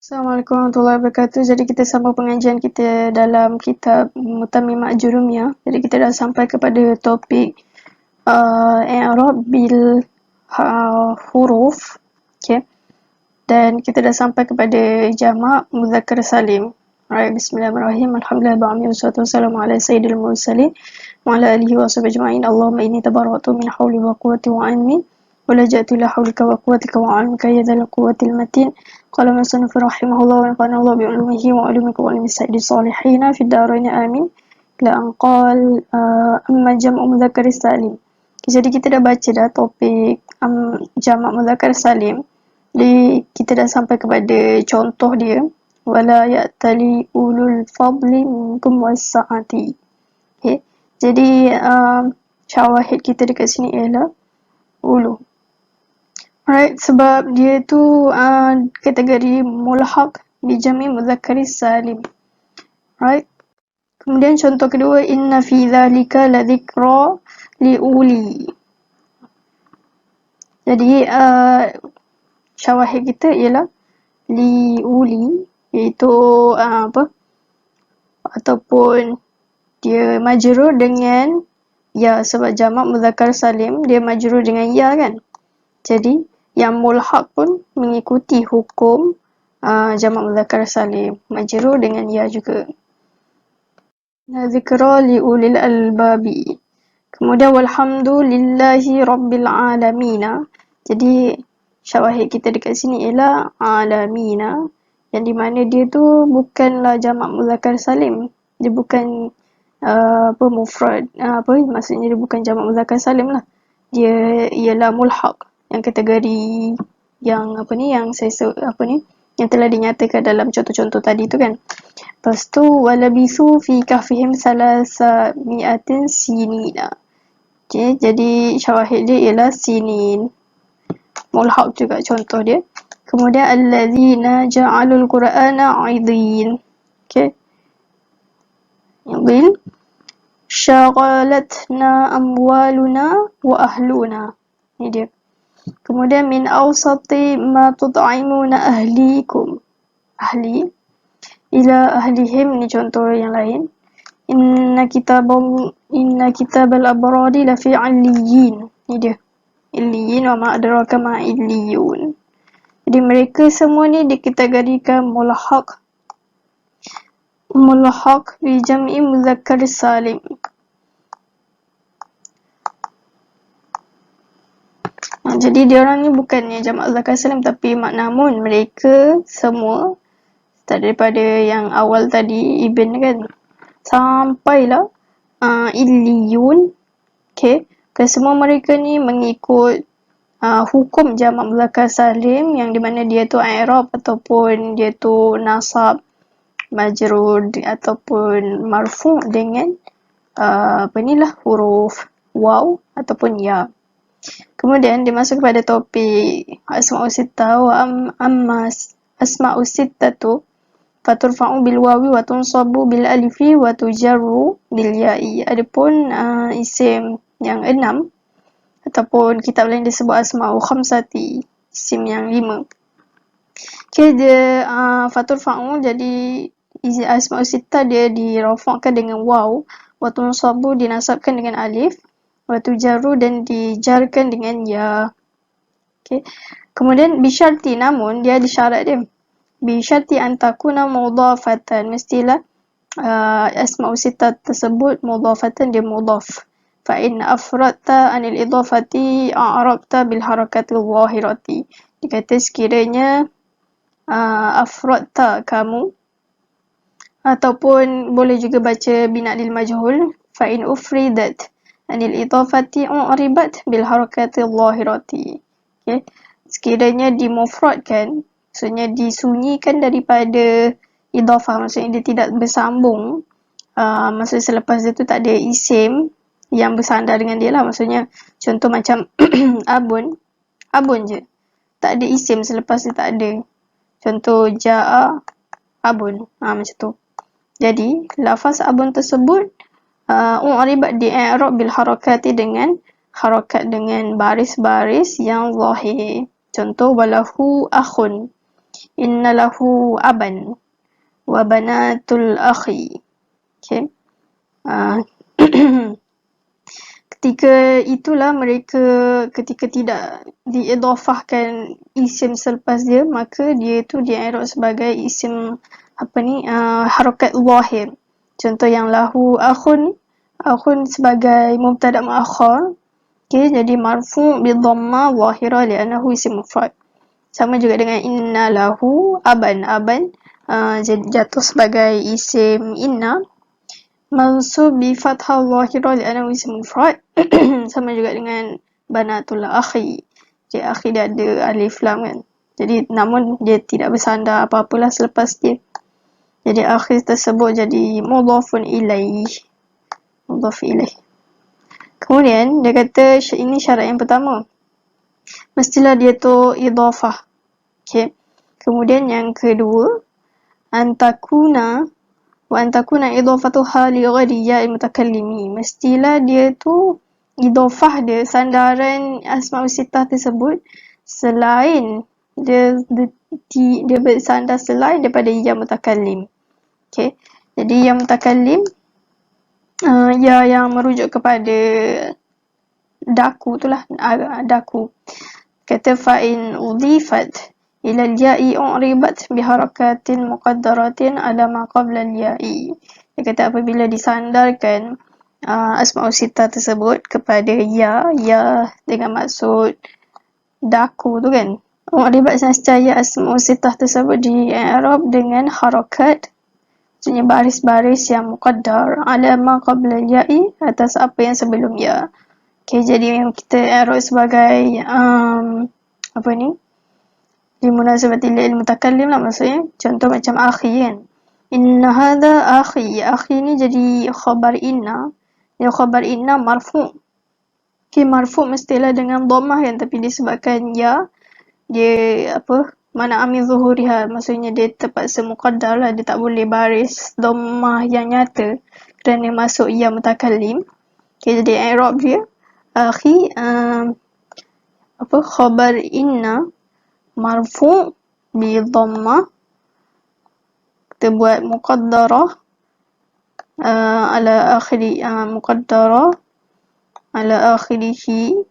Assalamualaikum warahmatullahi wabarakatuh. Jadi kita sambung pengajian kita dalam kitab Mutammimah Jurumiyah. Jadi kita dah sampai kepada topik i'rab bil huruf. Okay. Dan kita dah sampai kepada jamak mudzakkar salim. Alright, bismillahirrahmanirrahim. Alhamdulillah ba'ami wassalatu wassalamu ala sayyidil mursalin wa ala alihi wa sahbihi ajma'in. Allahumma inni tabarra'tu min hawli wa quwwati wa 'ilmi wa laja'tu ila hawlika wa quwwatika wa 'ilmika ya dzal quwwatil matin. Qala musannif rahimahullah wa nafa'ana Allah bi 'ulumihi wa 'ulumikum wa 'ilmi sayyidis salihin fid dharain amin. Ila an qala amma jam'u mudzakkar salim. Jadi kita dah baca dah topik jamak mudzakkar salim. Kita dah sampai kepada contoh dia, wala ya'tali ulul fadli minkum was-sa'ati. Okay. Jadi syawahid kita dekat sini ialah ulu. Alright, sebab dia tu kategori mulhaq bi jami' mudzakkar salim. Alright. Kemudian contoh kedua, inna fi dzalika la dzikra li uli. Jadi syawahid kita ialah li uli, iaitu ataupun dia majrur dengan ya, sebab jamak mudzakkar salim dia majrur dengan ya kan. Jadi yang mulhaq pun mengikuti hukum jamak mudzakkar salim, majrur dengan ya juga. Zikra li ulil albabi. Kemudian walhamdulillahi rabbil alamin. Jadi syawahid kita dekat sini ialah alamina, yang di mana dia tu bukanlah jamak mudzakkar salim. Dia bukan mufrad, maksudnya dia bukan jamak mudzakkar salim lah. Dia ialah mulhaq, yang kategori yang yang saya yang telah dinyatakan dalam contoh-contoh tadi tu kan. Lepas tu walabisu fi kahfihim salasa mi'atin sinina. Okay, jadi syawahid dia ialah sinin, mulhaq juga contoh dia. Kemudian allazina ja'alul qur'ana 'idin. Okay, idin syaghalatna amwaluna wa ahluna. Ni dia. Kemudian min awsati ma tut'imuna ahlikum. Ahli ila ahlihim, ni contoh yang lain. Inna kitabal abrari lafi 'aliyyin. Ni dia. Illiyin wa ma adraka ma illiyun. Jadi mereka semua ni dikategorikan mulhaq bi jam'i mudzakkar salim. Jadi diorang ni bukannya jamak mudzakkar salim, tapi namun mereka semua daripada yang awal tadi ibn kan sampailah illiyun. Okay, kesemua mereka ni mengikut hukum jamak mudzakkar salim, yang di mana dia tu i'rab ataupun dia tu nasab, majrur ataupun marfu' dengan huruf waw ataupun ya. Kemudian dia masuk kepada topik asma'us sittah wa amma asma'us sittah tu faturfa'u bil wawi wa tunsabu bil alifi wa tujarru bil ya'i. Adapun isim yang 6 ataupun kitab lain disebut asma'u khamsati, isim yang 5. Okay, dia faturfa'u, jadi asma'u sittah dia dirafa'kan dengan waw, wa tunsabu dinasabkan dengan alif, wa tujarru dan dijarkan dengan ya. Okay. Kemudian bisyarti, namun dia ada syarat dia. Bisyarti an takuna mudhafatan, mestilah asma'u sittah tersebut mudhafatan, dia mudhaf. Fa in afradta anil idhafati a'rabta bil harakatil zahirati. Dikata sekiranya afradta kamu, ataupun boleh juga baca bina lil majhul, fa in ufridat anil idhafati u'ribat bil harakatil zahirati. Okay. Sekiranya dimufradkan, maksudnya disunyikan daripada idhafah, maksudnya dia tidak bersambung, maksudnya selepas dia tu tak ada isim yang bersandar dengan dia lah. Maksudnya contoh macam abun je, tak ada isim selepas dia, tak ada. Contoh ja'a abun, macam tu. Jadi lafaz abun tersebut u'ribat di i'rab bil harakati, dengan harakat, dengan baris-baris yang zahir. Contoh walahu akhun, inna lahu aban wa banatul akhi. Okay. Ketika itulah mereka, ketika tidak diidhafahkan isim selepas dia, maka dia tu di-i'rab sebagai isim harakat zahir. Contoh yang lahu akhun sebagai mubtada muakhar. Okay, jadi marfu' bi dhamma zahira li'annahu isim mufrad. Sama juga dengan inna lahu aban jadi jatuh sebagai isim inna, mansub bi fathah zahira li'annahu isim mufrad. Sama juga dengan banatul akhi. Jadi akhi dia ada alif lam kan. Jadi namun dia tidak bersandar apa-apalah selepas dia. Jadi akhi tersebut jadi mudhafun ilaih. Mudhaf ilaih. Kemudian dia kata ini syarat yang pertama. Mestilah dia tu idhafah. Okay. Kemudian yang kedua, antakuna idhafatuha li ghairi ya'il mutakallimi. Mestilah dia tu idhafah dia, sandaran asma'ul sittah tersebut selain dia bersandar selain daripada ya mutakallim. Okay. Jadi ya mutakallim ya yang merujuk kepada daku itulah, daku. Kata fa'in udhifat ila al-ya'i u'ribat biharakatin muqaddaratin ala ma qabla al-ya'i. Dia kata apabila disandarkan asma'ul sittah tersebut kepada ya dengan maksud daku tu kan, u'ribat nescaya asma'ul sittah tersebut di-i'rab dengan harakat, maksudnya baris-baris yang muqaddar ala ma qabla al-ya'i, atas apa yang sebelum ya. Okay, jadi yang kita i'rab sebagai di munasabatil lil mutakallim lah, maksudnya contoh macam akhi kan, inna hadha akhi ni jadi khabar inna. Yang khabar inna marfu'. Okay, marfu' mestilah dengan dhammah kan, tapi disebabkan ya dia mana amin zuhuriha, maksudnya dia terpaksa muqaddar lah, dia tak boleh baris dhammah yang nyata kerana masuk ya mutakallim. Okay, jadi i'rab dia akhi khabar inna marfu' bi dhammah, kita buat muqaddarah ala akhiri muqaddarah ala akhirihi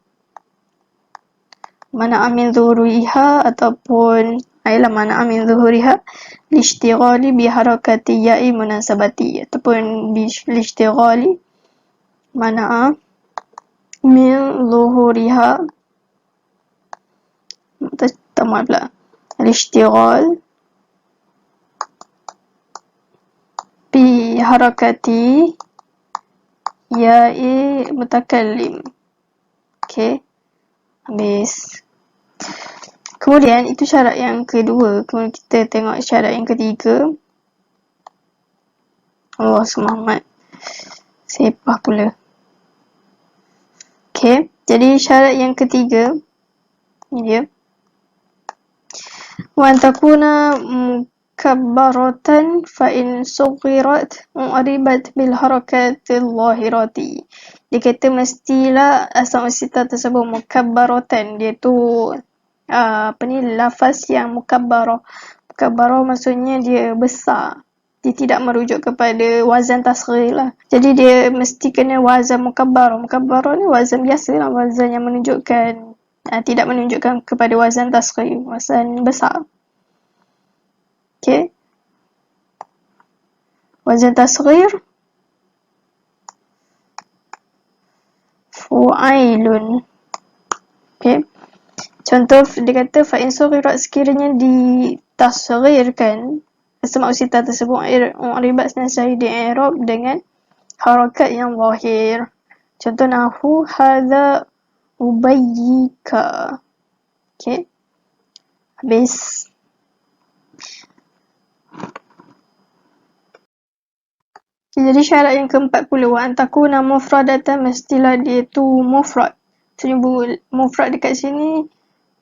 mana amin zuhuriha, ataupun mana amin zuhuriha lishtighali bi harakati ya'i munasabati, ataupun lishtighali mana min zuhuriha maaf pula, al-ishtighal bi harakati ya'i mutakallim. Okay, habis. Kemudian itu syarat yang kedua. Kemudian kita tengok syarat yang ketiga. Allah semangat, sepah pula. Okay, jadi syarat yang ketiga ni dia, wa antakuna mukabbaratan fa in sughirat mu'ribat bil harakatil zahirati. Dia kata mestilah asma'ul sittah tersebut mukabbaratan, dia tu lafaz yang mukabbarah. Mukabbarah maksudnya dia besar, dia tidak merujuk kepada wazan tasghir lah. Jadi dia mesti kena wazan mukabbarah. Mukabbarah ni wazan biasa lah, wazan yang menunjukkan tidak menunjukkan kepada wazan tasghir, wazan besar. Okay, wazan tasghir fu'ailun. Okay, contoh dia kata fa'in sughirat, sekiranya ditasghirkan asma'ul sittah tersebut u'ribat senasai di-i'rab dengan harakat yang zahir. Contoh nahu hadza ubayyika. Okay, habis. Jadi syarat yang ke-40, wa antakuna mufradatan, mestilah dia tu mufrad. Maksudnya mufrad dekat sini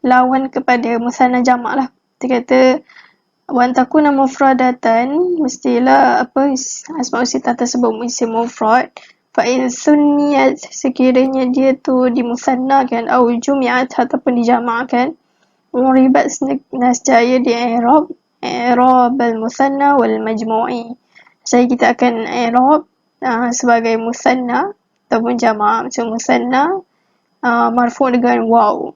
lawan kepada musanna jamak lah. Dia kata wa antakuna mufradatan, mestilah asma'ul sittah tersebut isim mufrad. Fa in sunniyat, sekiranya dia tu dimusannakan, au jumi'at ataupun dijamakkan, Uribat nascaya di i'rab al-musanna wal majmu'i. Saya kita akan i'rab sebagai musanna ataupun jamak. Macam musanna marfu' dengan waw.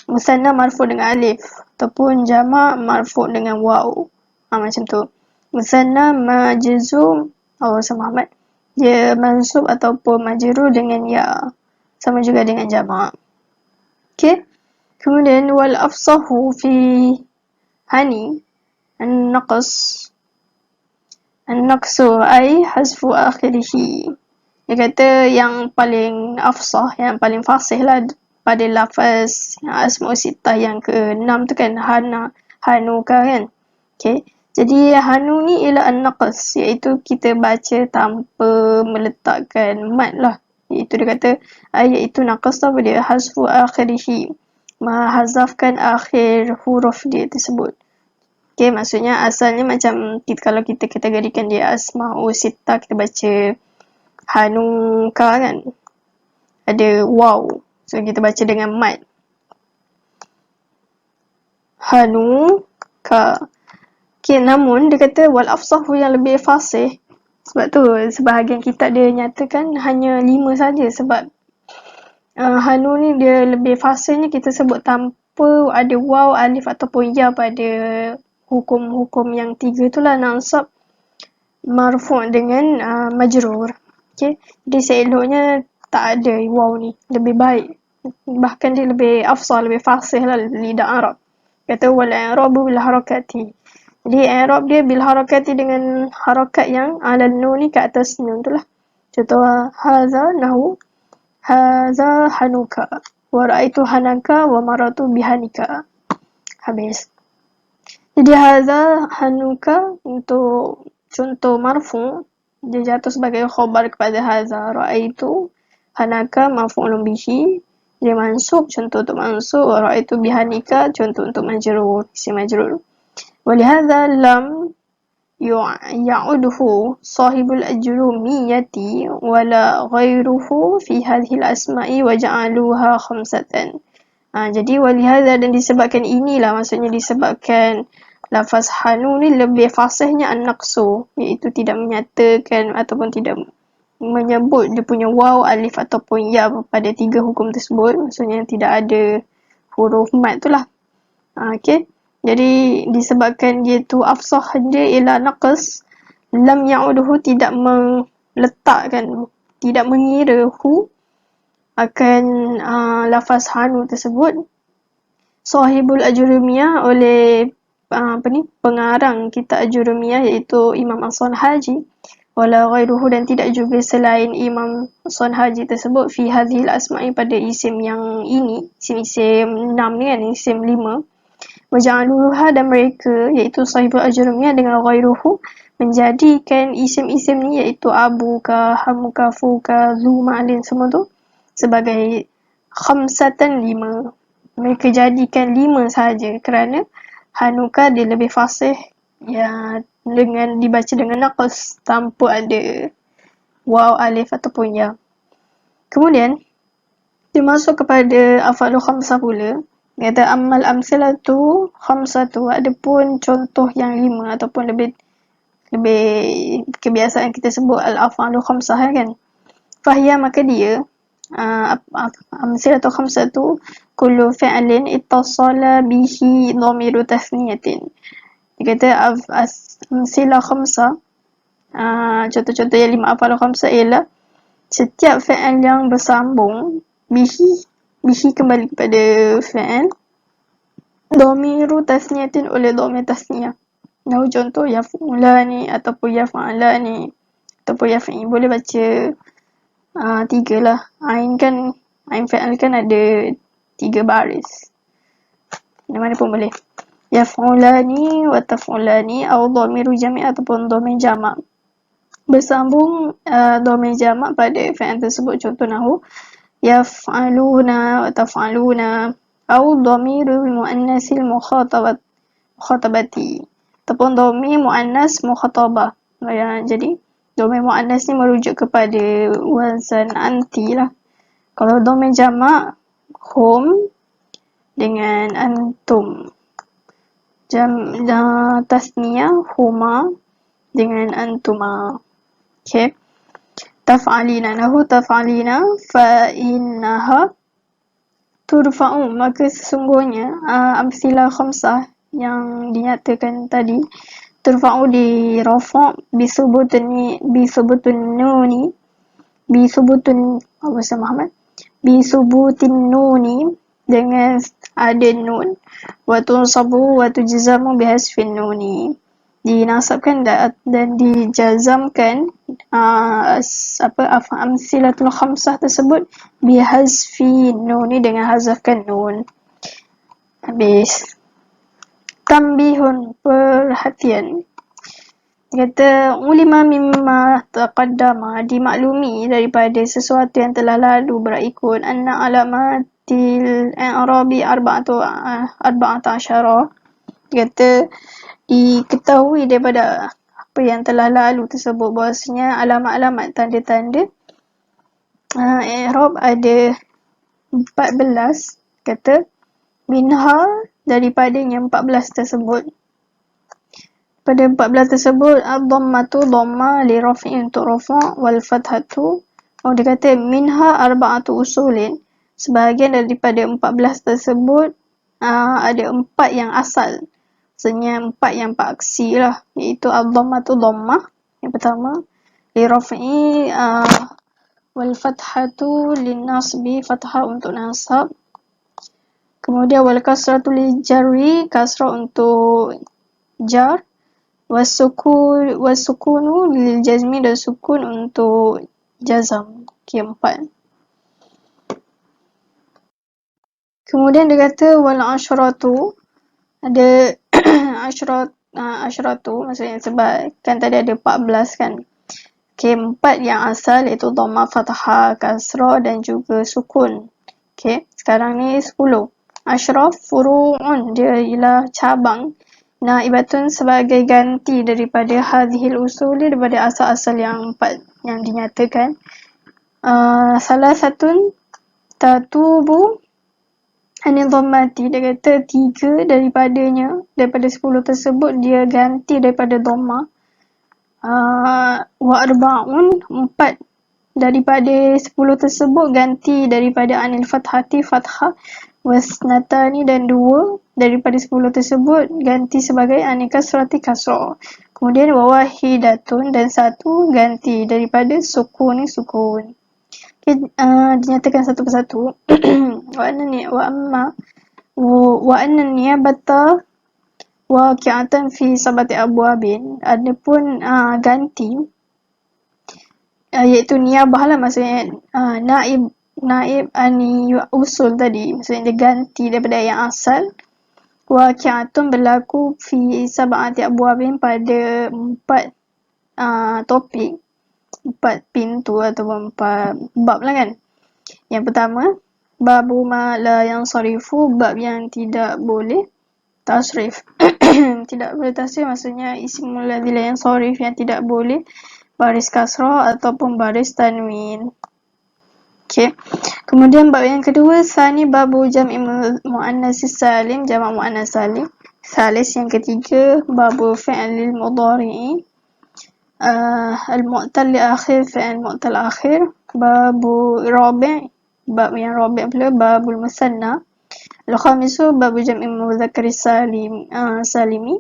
Musanna marfu' dengan alif ataupun jamak marfu' dengan waw. Macam tu. Musanna majzum sama Ahmad. Dia mansub ataupun majrur dengan ya. Sama juga dengan jamak. Okey. Kemudian wal afsahu fi hani an-naqsu ay hasfu akhirih. Dia kata yang paling afsah, yang paling fasih lah pada lafaz asma sittah yang ke-6 tu kan, hanuka kan. Okay. Jadi hanu ni ialah an-naqs, iaitu kita baca tanpa meletakkan mad lah. Iaitu dia kata, iaitu naqas tu apa dia? Hasfu akhirih. Menghazafkan akhir huruf dia tersebut. Okay, maksudnya asalnya macam kalau kita kategorikan dia asma'u sittah, kita baca hanuka kan, ada waw, so kita baca dengan mad hanuka. Okay, namun dia kata wal afsahu yang lebih fasih, sebab tu sebahagian kitab dia nyatakan hanya 5 saja, sebab hanu ni dia lebih fasihnya kita sebut tanpa ada waw, alif ataupun ya pada hukum-hukum yang 3 tu lah, nasab, marfu' dengan majrur. Okay. Jadi seeloknya tak ada waw ni, lebih baik, bahkan dia lebih afsah, lebih fasih lah lidah Arab. Kata wal i'rabu bil harakati. Jadi i'rab dia bil harakati dengan harakat yang ala nun ni kat atas nun tu lah. Contoh haza hanuka wa ra'aitu hanaka wa maratu bihanika. Habis. Jadi haza hanuka untuk contoh marfu', dia jatuh sebagai khabar kepada haza. Ra'aitu hanaka maf'ulun bihi, dia mansub, contoh untuk mansub. Wa ra'aitu bihanika, contoh untuk majrur, isim majrur. Walihadza lam ya'udhu sahibul ajrumiyati wala ghairuhu fi hadhil asma'i wa ja'aluha khamsatan. Jadi walihadza, dan disebabkan inilah, maksudnya disebabkan lafaz hanu ni lebih fasihnya an-naqsu, iaitu tidak menyatakan ataupun tidak menyebut dia punya waw, alif ataupun ya pada 3 hukum tersebut, maksudnya tidak ada huruf mad tu lah. Okay. Jadi disebabkan dia tu afsah dia ialah naqas, lam ya'uduhu tidak meletakkan, tidak mengira hu akan lafaz hanu tersebut, sahibul ajurumiyah, oleh pengarang kitab ajurumiyah iaitu Imam As-Sanhaji, wala ghairuhu, dan tidak juga selain Imam As-Sanhaji tersebut, fi hadhil asma'i, pada isim yang ini, isim 6 ni kan, isim 5. Waja'aluha, dan mereka iaitu sahibul ajrumiyah dengan ghairuhu menjadikan isim-isim ni iaitu abuka, hamuka, fuka, zu, ma'lin, semua tu sebagai khamsatan 5. Mereka jadikan 5 saja kerana hanuka dia lebih fasih ya, dengan dibaca dengan naqas tanpa ada waw, alif ataupun ya. Kemudian dia masuk kepada af'alul khamsah pula. Kata amal amsilatu khamsatu, adapun contoh yang 5 ataupun lebih kebiasaan kita sebut al-af'alul khamsah kan. Fahiyah, maka dia amsilatu khamsatu kullu fi'lin ittasala bihi dhamiru tasniyatin. Dia kata amsilah khamsah, contoh-contoh yang 5 af'alul khamsah ialah setiap fi'il yang bersambung bihi kembali kepada fi'il, dhamiru tasniyatin, oleh dhamir tasniyah. Nah, contoh yaf'ulani ataupun yaf'alani ataupun yaf'i, boleh baca 3 lah. Ain fi'il kan ada 3 baris, mana pun boleh. Yaf'ulani wa taf'ulani au dhamiru jami' ataupun dhamir jamak, bersambung dhamir jamak pada fi'il tersebut. Contoh nahu yaf'aluna wa taf'aluna au dhamirul muannasil mukhatabati ataupun dhamir muannas mukhatabah. Jadi dhamir muannas ni merujuk kepada wazan anti lah. Kalau dhamir jamak hum, dengan antum. Tasniyah huma dengan antuma. Okay. Taf'alina, nahu taf'alina fa innaha turfa'u, maka sesungguhnya amsilah khamsah yang dinyatakan tadi turfa'u di rafa' bisubutun nuni apa sama Muhammad bisubutin nuni dengan ada nun wa tunsabu wa tujzamu bihasfin nuni, dinasabkan dan dijazamkan amsilatul khamsah tersebut bihasfi nuni dengan hazafkan nun. Habis. Tambihun, perhatian. Kata ulima mimma taqaddama, dimaklumi daripada sesuatu yang telah lalu berakikun anna alamatil i'rabi arba'ata asyara. Kata diketahui daripada apa yang telah lalu tersebut bahawasanya alamat-alamat tanda-tanda i'rab ada 14. Kata minha, daripadanya 14 tersebut. Pada 14 tersebut ad-dhammatu dhamma li raf'i untuk rafa' wal fathatu, dia kata minha arba'atu usulin, sebahagian daripada 14 tersebut ada 4 yang asal, maksudnya 4 yang paksi lah, iaitu ad-dhammatu dhammah yang pertama, li raf'i wal fathatu lin nasbi, fathah untuk nasab, kemudian wal kasratu li jarri, kasrah untuk jar, wasukunu lil jazmi, dan sukun untuk jazam. Okay, 4. Kemudian dia kata wal asyratu, ada asyratu maksudnya sebab kan tadi ada 14 kan. Okay, 4 yang asal iaitu dhamma, fathah, kasrah dan juga sukun. Okay, sekarang ni 10. Asyraf furu'un, dia ialah cabang, naibatun sebagai ganti daripada hadhil usuli, daripada asal-asal yang 4 yang dinyatakan. Salah satu tatubu anil dhammati, dia kata 3 daripada 10 tersebut dia ganti daripada dhamma. Wa arba'un, 4 daripada 10 tersebut ganti daripada anil fathati, fathah, wasnatani, dan 2 daripada 10 tersebut ganti sebagai anil kasrati, kasrah. Kemudian wawahidatun, dan 1 ganti daripada sukun, sukun. Okay, dinyatakan satu persatu. Wa anna niyabata waqi'atan fi sabati abwabin, adapun ganti iaitu niyabah lah, maksudnya naib ani usul tadi, maksudnya dia ganti daripada yang asal. Waqi'atun, berlaku fi sab'ati abwabin, pada 4 topik, 4 pintu ataupun 4 bab lah kan. Yang pertama, babu ma la yansarifu, bab yang tidak boleh tasrif. Tidak boleh tasrif maksudnya ismul ladzi la yansarif, yang tidak boleh baris kasrah ataupun baris tanwin. Okay. Kemudian bab yang kedua, sani babu jam'i mu'annasis salim, jamak mu'annas salim. Salis, yang ketiga, babu fi'lil mudhari'i al-mu'tal li akhir, fi'l mu'tal akhir. Babu rabi', bab yang rabi' pula, babul musanna. Al-khamisu babu jam'i mudzakkar salimi.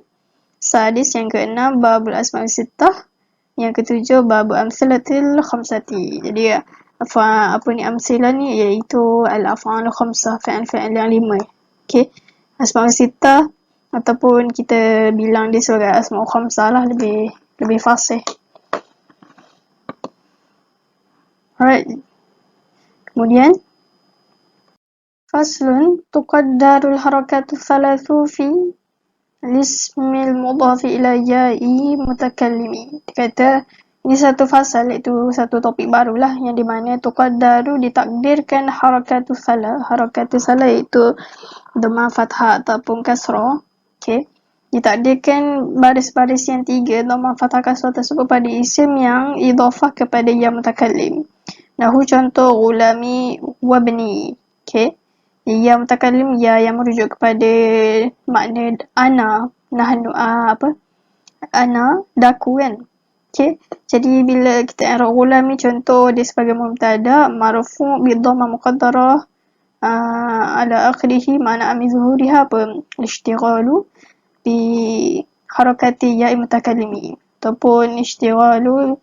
Sadis, yang keenam, babul asma' sittah. Yang ketujuh, babu amsilatil khamsati. Jadi amsilah ni iaitu al-af'al khamsah, fi'il yang 5. Okey. Asma' sittah ataupun kita bilang dia sebagai asma' khamsah lah, lebih fasih. Alright. Kemudian faslun tuqaddarul harakatu thalathu fi lismil mudhafi ila ya'i mutakallimi. Dia kata ini satu fasal, iaitu satu topik barulah, yang di mana tuqaddaru, ditakdirkan harakatu salah. Harakatu salah iaitu dhamma, fathah ataupun kasrah. Okey. Ditakdirkan baris-baris yang 3 dhamma, fathah, kasrah tersebut pada isim yang idhafah kepada ya mutakallim. Nahu contoh gulami wabni. Okey. Ya mutakallim ya yang merujuk kepada makna ana, nahnu ana, daku kan. Okay. Jadi bila kita i'rab ghulam ni contoh dia sebagai mubtada marfu' bi dhammah muqaddarah ala akhirih ma'na min zuhuriha apa? Ishtighalu bi harakati ya'i mutakallimi ataupun ishtighalu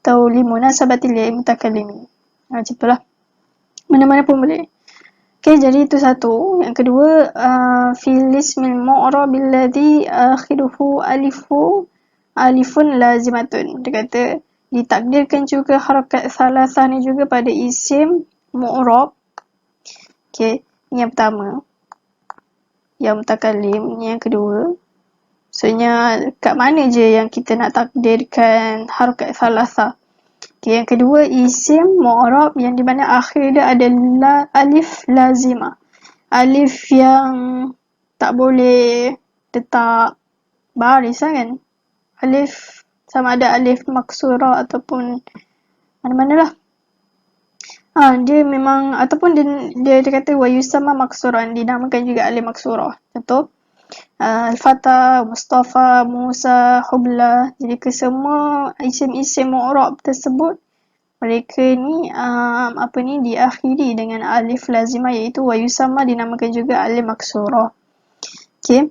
atau li munasabati ya'i mutakallimi. Macam itulah. Mana-mana pun boleh. Okay, jadi itu satu. Yang kedua, fil ismil mu'rabil ladzi akhiruhu alifun lazimatun. Dia kata ditakdirkan juga harakat salasah ni juga pada isim mu'rab. Okay, ini yang pertama. Yang mutakallim, ini yang kedua. Maksudnya kat mana je yang kita nak takdirkan harakat salasah. Okay, yang kedua isim mu'rab yang di mana akhir dia adalah alif lazimah. Alif yang tak boleh letak baris kan. Alif sama ada alif maksurah ataupun mana-manalah. Dia memang ataupun dia kata wa yusamma maksuran, dinamakan juga alif maksurah. Contoh Al-Fatah, Mustafa, Musa, Hubla. Jadi kesemua isim-isim mu'rab tersebut mereka ni diakhiri dengan alif lazimah iaitu wa yusamma, dinamakan juga alif maksurah. Okey.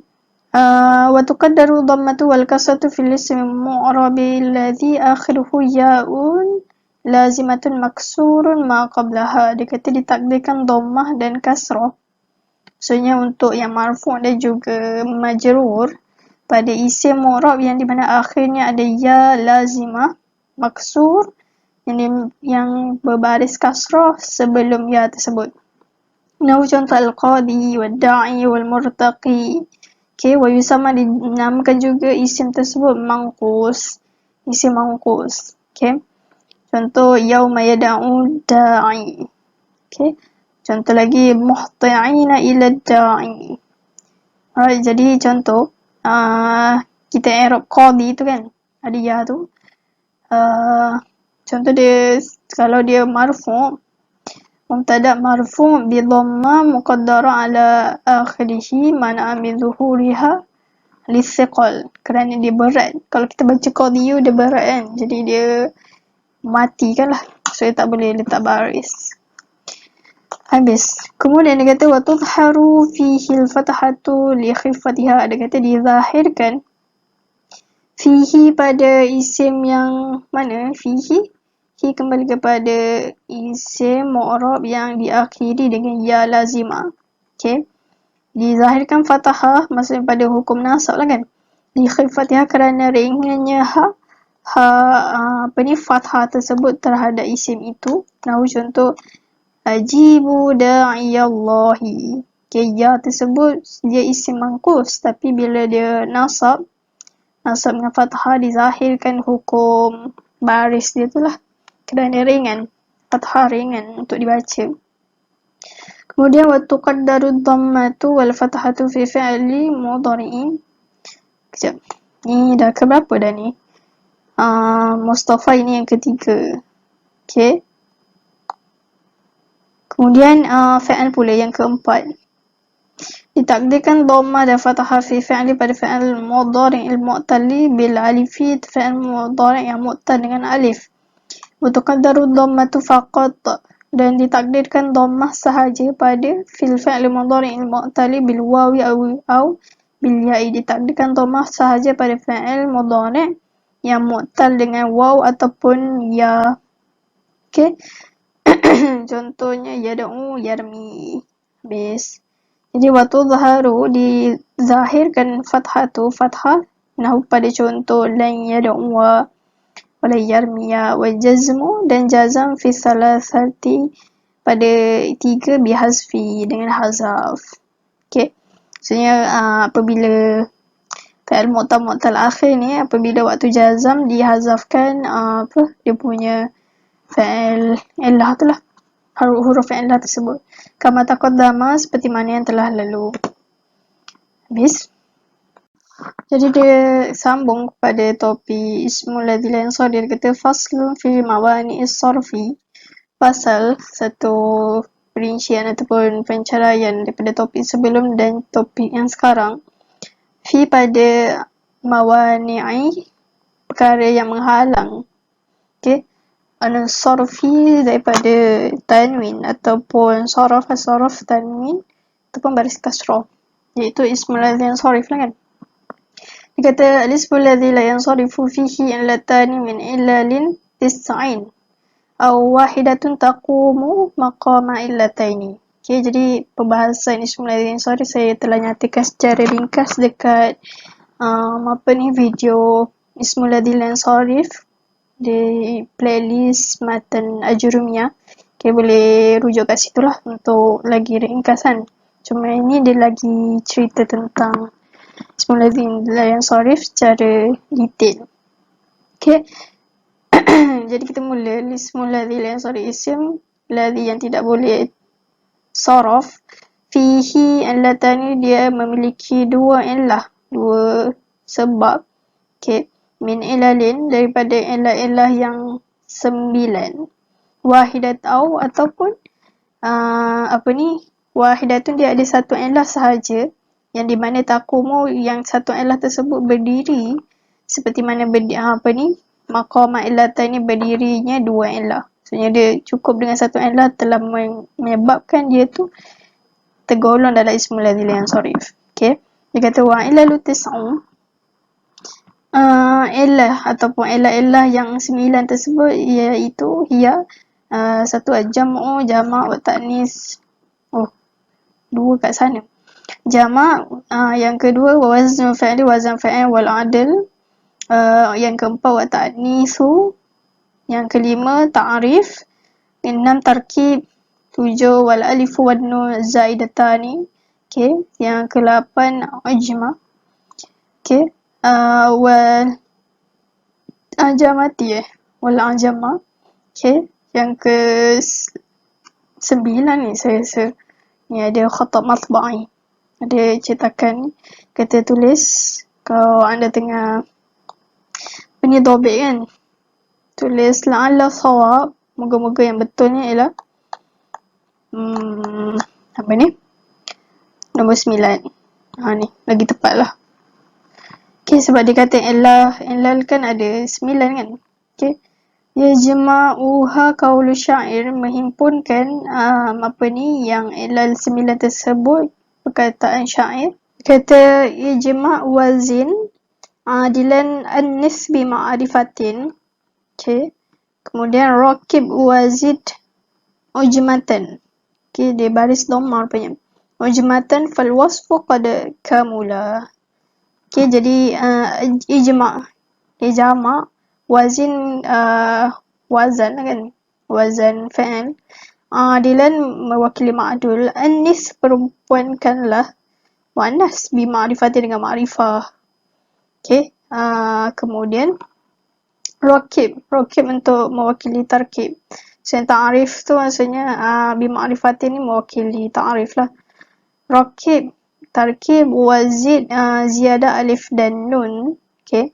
Wa tuqaddaru dhammatu wal kasratu fil ismi mu'rabi alladhi akhiruhu ya'un lazimatun maksurun ma qablaha. Dia kata ditakdirkan dhammah dan kasrah. Maksudnya untuk yang marfu' dan juga majrur pada isim mu'rab yang di mana akhirnya ada ya lazimah maksur yang berbaris kasrah sebelum ya tersebut. Nahu contoh al-qadi wal da'i wal murtaqi. Okay, wa yusamma dinamakan juga isim tersebut manqus. Isim manqus. Okay. Contoh yauma yada'u da'i. Okay. Contoh lagi muhti'ina ila da'i. Alright, jadi contoh kita i'rab qadi tu kan. Ada ya tu. Contoh dia kalau dia marfu' mubtada marfu' bi dhammah muqaddarah ala akhirih mana min zuhuriha lithiqal, kerana dia berat. Kalau kita baca qadiyu dia berat kan, jadi dia mati kan lah, so dia tak boleh letak baris. Habis. Kemudian dia kata wa tudharu fihi al-fathatu li khifatiha. Dia kata dizahirkan fihi pada isim yang mana? Fihi kembali kepada isim mu'rab yang diakhiri dengan ya lazimah. Okay. Dizahirkan fathah maksudnya pada hukum nasab lah kan. Li khifatiha kerana ringannya fathah tersebut terhadap isim itu. Nahu contoh ajibu da'iyallahi. Okay, ya tersebut dia isim mangkus, tapi bila dia nasab dengan fathah dizahirkan hukum baris dia tu lah, kerana ringan, fathah ringan untuk dibaca. Kemudian wa tuqaddaru dhammatu wal fathatu fi fi'li mudhari'in. Kejap, ni dah keberapa dah ni? Mustafa ini yang ketiga. Okay. Kemudian fi'al pula yang keempat. Ditakdirkan dhammah dan fathah fi fi'li pada fi'al mudhari' al-mu'talli bil alifi, fi'al mudhari' yang mu'tal dengan alif. Wa tuqaddaru dhammatu faqat, dan ditakdirkan dhammah sahaja pada fi'il mudhari' al-mu'talli bil wawi au bil ya'i. Ditakdirkan dhammah sahaja pada fi'il mudhari' yang mu'tal dengan waw ataupun ya. Okay. Contohnya yad'u yarmi. Habis. Jadi waktu zaharu dizahirkan fathah nahu pada contoh lan yad'u wa la yarmiya wa jazmu, dan jazam fi salasati pada tiga bihazfi dengan hazaf. Okay. Maksudnya apabila fi'il mu'tal akhir ni apabila waktu jazam dihazafkan dia punya fi'il illah tu lah, huruf illah tersebut, kama taqaddama, seperti mana yang telah lalu. Habis. Jadi dia sambung kepada topik ismul ladzi la yansarif. Dia kata faslun fi mawani'is sarfi. Pasal satu perincian ataupun pencaraian daripada topik sebelum dan topik yang sekarang. Fi pada mawani'i, perkara yang menghalang. Okay. Sorfi daripada tanwin ataupun sorof tanwin ataupun baris kasrah, iaitu ismul ladzi yang sorif lah kan. Dia kata al-ismul ladzi la yansarifu fihi illatani min illalin tis'in aw wahidatun taqumu maqama illataini. Okay, jadi pembahasan ismul ladzi yang sorif saya telah nyatakan secara ringkas dekat video ismul ladzi yang sorif di playlist Matan Ajurumiyah. Okay, boleh rujuk kat situ lah untuk lagi ringkasan. Cuma ini dia lagi cerita tentang ismul ladzi yang sorif secara detail. Okay. Jadi kita mula ismul ladzi yang sorif, isim ladzi yang tidak boleh sorof. Fihi illatani, dia memiliki dua illah, dua sebab. Okay. Min ilalin, daripada ilah-ilah yang 9. Wahidat ataupun wahidatun, dia ada satu ilah sahaja, yang di mana taqumu, yang satu ilah tersebut berdiri seperti mana maqama illataini, berdirinya dua ilah. Maksudnya dia cukup dengan satu ilah telah menyebabkan dia tu tergolong dalam ismul ladzi yang sorif. Okay. Dia kata wa ilalu tis'un, ilah ataupun ilah-ilah yang 9 tersebut iaitu satu jam'u, jamak, wa ta'nis. Dua kat sana. Jamak, yang kedua wazn fa'il, wazan fa'il, wal adl. Yang keempat wa ta'nisu. Yang kelima ta'rif. 6 tarkib. 7 wal alifu wan nun zaidatani. Okay. Yang ke-8 ijma. Okay. Wal ajamati wal ajama. Okay. Yang ke-9 ni saya rasa ni ada khata' matba'i, ada cetakan kata tulis. Kalau anda tengah dobek kan, tulis la'alla sawab, moga-moga yang betulnya ialah nombor 9. Ni lagi tepat lah. Okay, sebab dia kata ilal kan ada 9 kan. Okay. Yajma'uha qaulu syair, menghimpunkan yang ilal 9 tersebut perkataan syair. Kata ijma' wazin adilan an-nisbi ma'rifatin. Okay. Kemudian rakib wazid ujmatan. Okay, dia baris dhammah rupanya. Ujmatan fal wasfu qad kamula. Okay, jadi ijma' dia jamak, wazin wazan kan, wazan fa'il, adilan mewakili ma'dul, anis perempuankanlah, wanas bi ma'rifati dengan ma'rifah. Okay. Kemudian rakib untuk mewakili tarkib. Ta'rif tu maksudnya bi ma'rifati ni mewakili ta'rif lah. Rakib tarkib, wazid ziyadah alif dan nun. Okay.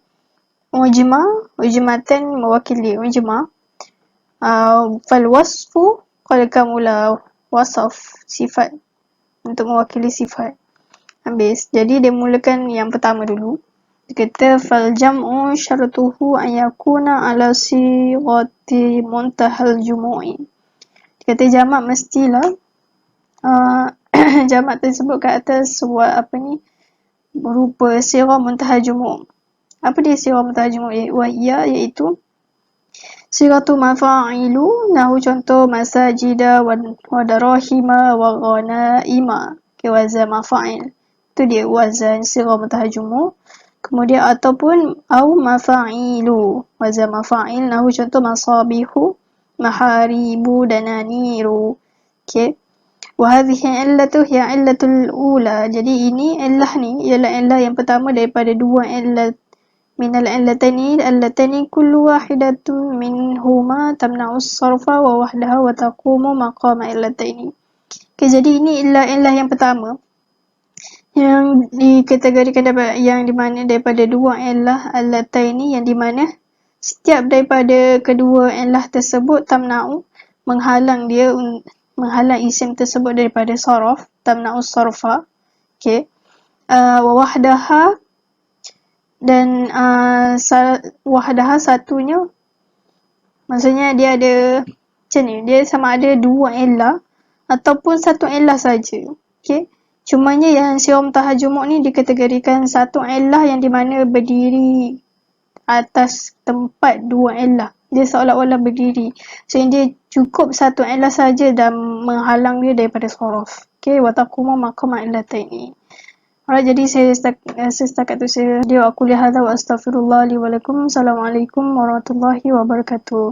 Ujmatan mewakili ujma. Fal wasfu qad kamula, wasaf sifat untuk mewakili sifat. Habis. Jadi dia mulakan yang pertama dulu. Dia kata fal jam'u syaratuhu an yakuna ala sighati muntahal jumu'i. Dia kata jamak mestilah jamak tersebut ke atas berupa sirah muntahal jumu'. Apa dia sirah muntahal jumu'? Wahia, iaitu siratu mafa'ilu, nahu contoh masajida wa darahima wa ghanaima. Okay, wazan mafa'il. Itu dia wazan sirah muntahal jumu'. Kemudian ataupun au mafa'ilu, wazan mafa'il, nahu contoh masabihu, maharibu, dananiru. Okay. Wahadhihi illatu hiya illatul ula. Jadi ini illah ni ialah illah yang pertama daripada dua illat. Minal illatani kullu wahidatun minhuma tamna'us sarfa wa wahdaha wa taqumu maqama illataini. Okay, jadi ini illah yang pertama yang dikategorikan yang di mana daripada dua illah illataini, yang di mana setiap daripada kedua illah tersebut tamna'u, menghalang dia menghalang isim tersebut daripada saraf, tamna'us sarfa. Okay. Wa wahdaha, dan wahdaha satunya, maksudnya dia ada macam ni, dia sama ada dua illah ataupun satu illah saja. Okay. Cumanya yang siom tahajumuk ni dikategorikan satu illah yang di mana berdiri atas tempat dua illah. Dia seolah-olah berdiri. So dia cukup satu illah saja dan menghalang dia daripada saraf. Okay, wa taqumu maqama illataini. Alright, jadi saya setakat tu saya dia aku lihat wa astaghfirullah li wa lakum. Assalamualaikum warahmatullahi wabarakatuh.